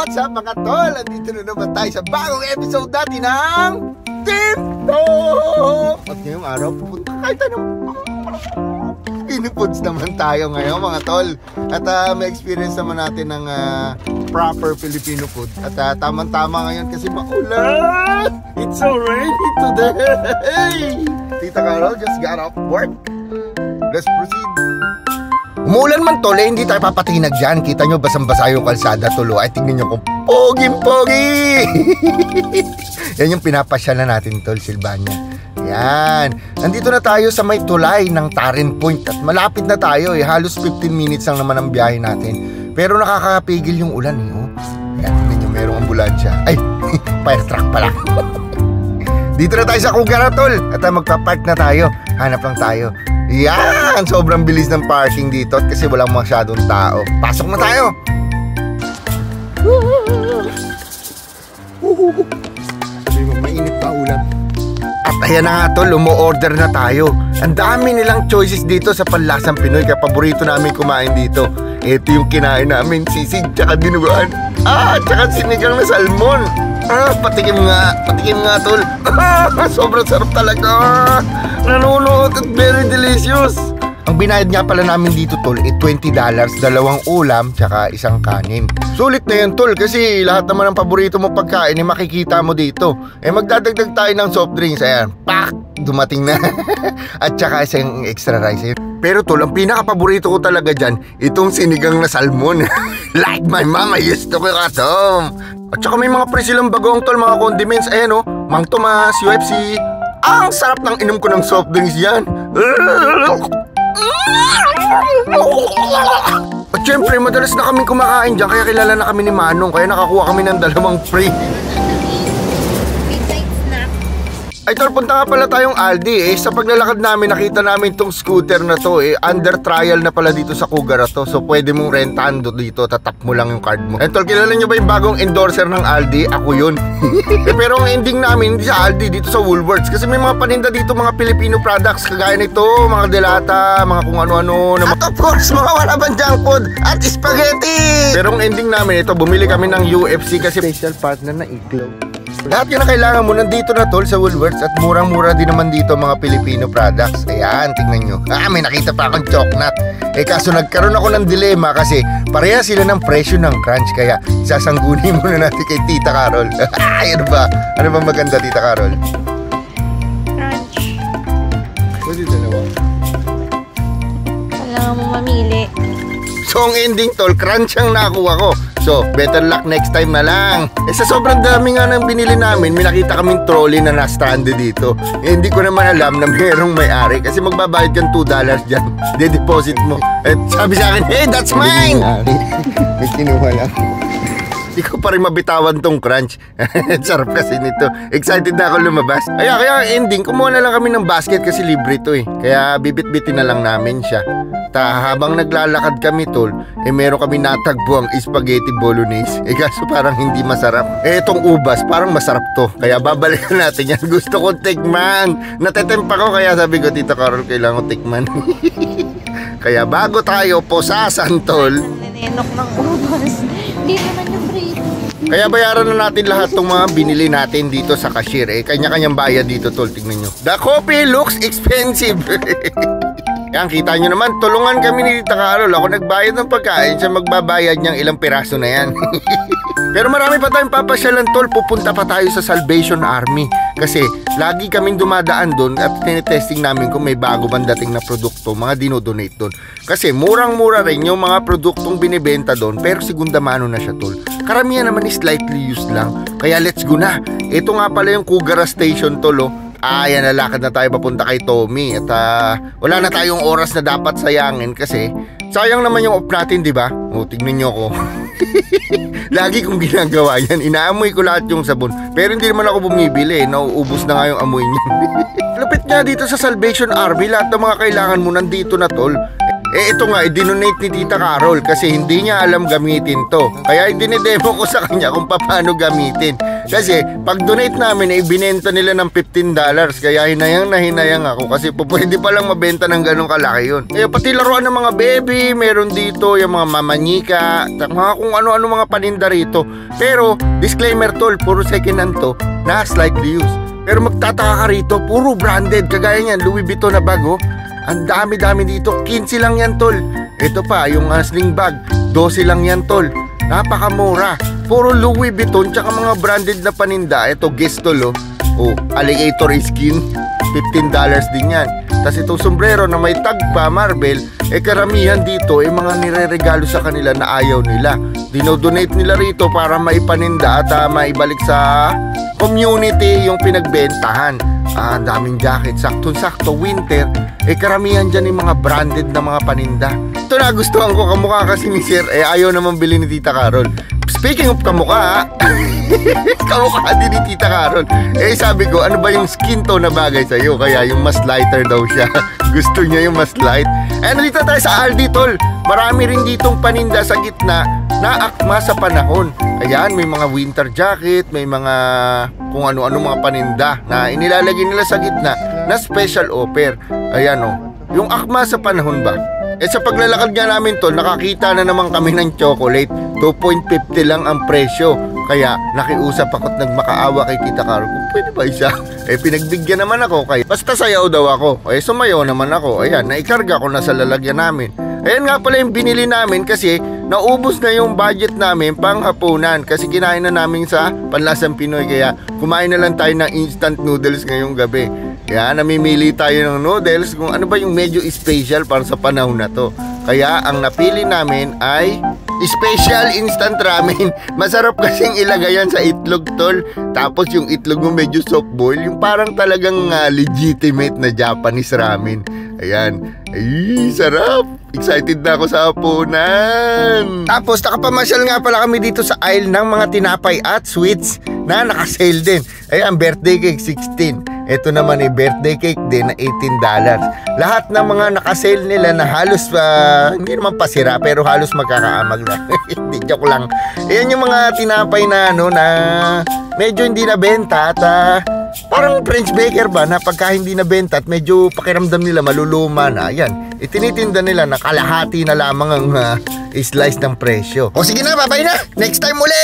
What's up mga tol? Andito na naman tayo sa bagong episode natin ng Team Talk! At ngayong araw, pupunta kahit anong Pilipinos naman tayo ngayon mga tol. At may experience naman natin ng proper Filipino food. At tamang-tama ngayon kasi maulan. It's so rainy today. Tita Carol just got off work. Let's proceed. Umuulan man tol, hindi tayo papatinag dyan. Kita nyo, basang-basa yung kalsada tulo. Ay, tingnan nyo kung poging-pogi. Yan yung pinapasya na natin tol, Silvania. Yan. Nandito na tayo sa may tulay ng Taren Point. At malapit na tayo eh. Halos 15 minutes lang naman ang biyahe natin. Pero nakakapigil yung ulan eh. Oh. Yan, tingnan nyo, merong ambulansya. Ay, fire truck pala. Dito na tayo sa Kugara tol. At magpa-park na tayo. Hanap lang tayo. Yan! Sobrang bilis ng parking dito kasi walang masyadong tao. Pasok na tayo! Sabi mo, mainit pa ulan. At ayan na nga tol, umu-order na tayo. Ang dami nilang choices dito sa panlasang Pinoy. Kaya paborito namin kumain dito. Ito yung kinain namin, sisig tsaka dinuguan. Tsaka sinigang na salmon. Patikim nga tol. Sobrang sarap talaga. Nanunot at very delicious. Ang binayad nga pala namin dito tol $20, dalawang ulam tsaka isang kanin. Sulit na yan tol kasi lahat naman ng paborito mo pagkain makikita mo dito. Magdadagdag tayo ng soft drinks. Ayan, pak! Dumating na. At tsaka isang extra rice. Pero tol, ang pinaka-paborito ko talaga dyan, itong sinigang na salmon. Like my mama used to cook at home. At saka may mga pre silang bagong tol, mga condiments. Ayan o, Mang Tomas, UFC. Ang sarap ng inom ko ng soft drinks yan. At syempre, madalas na kaming kumakain dyan, kaya kilala na kami ni Manong. Kaya nakakuha kami ng dalawang free. Ay tol, punta nga pala tayong Aldi Sa paglalakad namin, nakita namin tong scooter na to under trial na pala dito sa Kugara to. So pwede mong rentahan dito, tatap mo lang yung card mo. Tol, kilala nyo ba yung bagong endorser ng Aldi? Ako yun. Pero ang ending namin, hindi sa Aldi, dito sa Woolworths. Kasi may mga paninda dito, mga Filipino products. Kagaya nito, mga delata, mga kung ano-ano. At of course, mga wala bang junk food at spaghetti. Pero ang ending namin, ito, bumili kami ng UFC kasi special partner na Iglo. Lahat yun na kailangan mo nandito na tol sa Woolworths. At murang-mura din naman dito mga Filipino products. Ayan, tingnan nyo. May nakita pa akong choknat. Kaso nagkaroon ako ng dilema kasi pareha sila ng presyo ng Crunch. Kaya sasangguni muna natin kay Tita Carol. Ano ba? Ano ba maganda Tita Carol? Crunch. Pwede dalawa. Kailangan mo mamili. So ang ending tol, Crunch ang nakuha ko. So, better luck next time na lang. Sa sobrang dami nga nang binili namin, may nakita kaming trolley na na-stranded dito. Hindi ko naman alam na mayroong may-ari kasi magbabayad kang $2 dyan. De-deposit mo. At sabi sa akin, hey, that's mine! May kinuha lang. Hindi ko pa rin mabitawan tong Crunch. Sarap kasi nito. Excited na ako lumabas. Kaya ending, kumuha na lang kami ng basket kasi libre to Kaya bibit-bitin na lang namin siya. Habang naglalakad kami tol, meron kami natagpuang spaghetti bolognese. Kaso parang hindi masarap. Itong ubas, parang masarap to. Kaya babalikan natin yan. Gusto ko tikman. Natetempa ko kaya sabi ko, Tita Carol, kailangan ko tikman. Kaya bago tayo posasan tol. Nanenok ng ubas. Hindi naman yung free. Kaya bayaran na natin lahat ng mga binili natin dito sa cashier. Kanya-kanyang bayad dito tol, tingnan nyo. The coffee looks expensive. Yan, kita nyo naman, tulungan kami ni Tita Carol. Ako nagbayad ng pagkain, siya magbabayad niyang ilang piraso na yan. Pero marami pa tayong papasyalan tol. Pupunta pa tayo sa Salvation Army. Kasi lagi kaming dumadaan doon at tinetesting namin kung may bago bang dating na produkto, mga dinodonate doon. Kasi murang-mura rin yung mga produktong binibenta doon, pero segunda mano na siya tol. Karamihan naman is slightly used lang. Kaya let's go na. Ito nga pala yung Kugara Station tol yan, nalakad na tayo papunta kay Tommy. At wala na tayong oras na dapat sayangin kasi sayang naman yung off natin, di ba? Tignan nyo ko. Lagi kong ginagawa yan. Inaamoy ko lahat yung sabon. Pero hindi naman ako bumibili. Nauubos na nga yung amoy niya. Lupit nga dito sa Salvation Army. Lahat ng mga kailangan mo nandito na tol. Ito nga, i-donate ni Tita Carol kasi hindi niya alam gamitin to. Kaya i-demo ko sa kanya kung paano gamitin. Kasi pag donate namin, ibinenta nila ng $15. Kaya hinayang na hinayang ako kasi pwede palang mabenta ng ganong kalaki yun. Eh, pati laruan ng mga baby, meron dito yung mga mamanyika, mga kung ano-ano mga paninda rito. Pero, disclaimer tol, puro second hand to, na slightly used. Pero magtataka ka rito, puro branded. Kagaya niyan, Louis Vuitton na bago. Ang dami-dami dito, 15 lang yan tol. Ito pa, yung sling bag, 12 lang yan tol. Napakamura. Puro Louis Vuitton tsaka mga branded na paninda. Ito, guess tol oh, alligator skin, $15 din yan. Tapos itong sombrero na may tag pa, Marvel, karamihan dito mga nireregalo sa kanila na ayaw nila. Dinodonate nila rito para maipaninda at maibalik sa community yung pinagbentahan. Ang daming jacket, saktong-sakto, winter. Karamihan dyan yung mga branded na mga paninda. Ito nagustuhan ko, kamukha kasi ni Sir, ayaw naman bili ni Tita Carol. Speaking of kamukha, kamukha din ni Tita Carol. Sabi ko, ano ba yung skin tone na bagay sa'yo? Kaya yung mas lighter daw siya. Gusto niya yung mas light. Nandito tayo sa Aldi, tol. Marami rin ditong paninda sa gitna na akma sa panahon. Ayan, may mga winter jacket, may mga kung ano-ano mga paninda na inilalagay nila sa gitna na special offer. Ayan yung akma sa panahon ba? Sa paglalakad nga namin tol, nakakita na naman kami ng chocolate. 2.50 lang ang presyo. Kaya nakiusap ako't nagmakaawa kay Tita Carol kung pwede ba isa. Pinagbigyan naman ako kaya basta sayaw daw ako. Sumayaw naman ako. Ayan, naikarga ko na sa lalagyan namin. Ayan nga pala yung binili namin kasi naubos na yung budget namin pang hapunan. Kasi kinain na namin sa Panlasang Pinoy. Kaya kumain na lang tayo ng instant noodles ngayong gabi. Kaya namimili tayo ng noodles kung ano ba yung medyo special para sa panahon na to. Kaya ang napili namin ay special instant ramen. Masarap kasing ilagay yan sa itlog tol. Tapos yung itlog mo medyo soft boil. Yung parang talagang legitimate na Japanese ramen. Ayan. Ay, sarap. Excited na ako sa hapunan. Tapos nakapamasyal nga pala kami dito sa aisle ng mga tinapay at sweets na nakasale din. Ayan, birthday cake 16. Ito naman birthday cake din na $18. Lahat ng mga nakasale nila na halos hindi naman pasira pero halos magkakaamag na. Hindi, joke lang. Ayan yung mga tinapay na na medyo hindi nabenta at parang French baker ba na pagka hindi nabenta at medyo pakiramdam nila maluluma na. Ayan, itinitinda nila na kalahati na lamang ang slice ng presyo. O sige na, babay na. Next time uli.